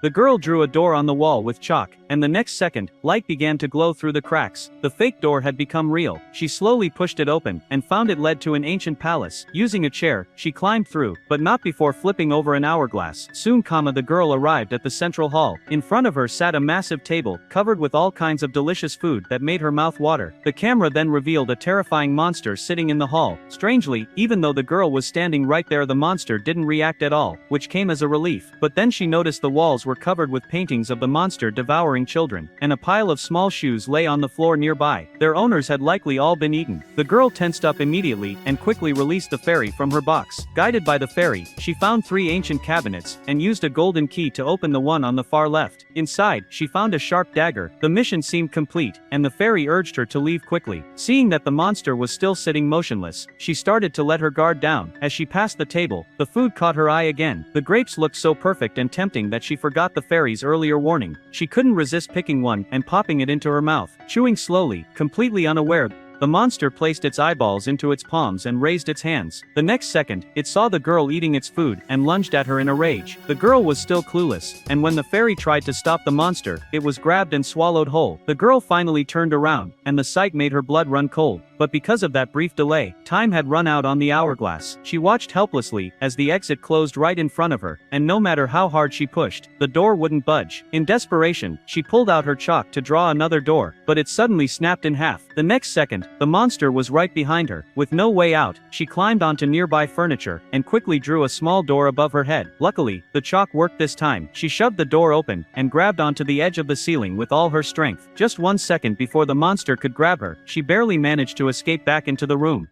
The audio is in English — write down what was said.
The girl drew a door on the wall with chalk, and the next second, light began to glow through the cracks. The fake door had become real. She slowly pushed it open, and found it led to an ancient palace. Using a chair, she climbed through, but not before flipping over an hourglass. Soon, the girl arrived at the central hall. In front of her sat a massive table, covered with all kinds of delicious food that made her mouth water. The camera then revealed a terrifying monster sitting in the hall. Strangely, even though the girl was standing right there, the monster didn't react at all, which came as a relief. But then she noticed the walls were covered with paintings of the monster devouring children, and a pile of small shoes lay on the floor nearby. Their owners had likely all been eaten. The girl tensed up immediately, and quickly released the fairy from her box. Guided by the fairy, she found 3 ancient cabinets, and used a golden key to open the one on the far left. Inside, she found a sharp dagger. The mission seemed complete, and the fairy urged her to leave quickly. Seeing that the monster was still sitting motionless, she started to let her guard down. As she passed the table, the food caught her eye again. The grapes looked so perfect and tempting that she forgot the fairy's earlier warning. She couldn't resist picking one and popping it into her mouth. Chewing slowly, completely unaware, the monster placed its eyeballs into its palms and raised its hands. The next second, it saw the girl eating its food, and lunged at her in a rage. The girl was still clueless, and when the fairy tried to stop the monster, it was grabbed and swallowed whole. The girl finally turned around, and the sight made her blood run cold. But because of that brief delay, time had run out on the hourglass. She watched helplessly as the exit closed right in front of her, and no matter how hard she pushed, the door wouldn't budge. In desperation, she pulled out her chalk to draw another door, but it suddenly snapped in half. The next second, the monster was right behind her. With no way out, she climbed onto nearby furniture, and quickly drew a small door above her head. Luckily, the chalk worked this time. She shoved the door open, and grabbed onto the edge of the ceiling with all her strength. Just 1 second before the monster could grab her, she barely managed to escape back into the room.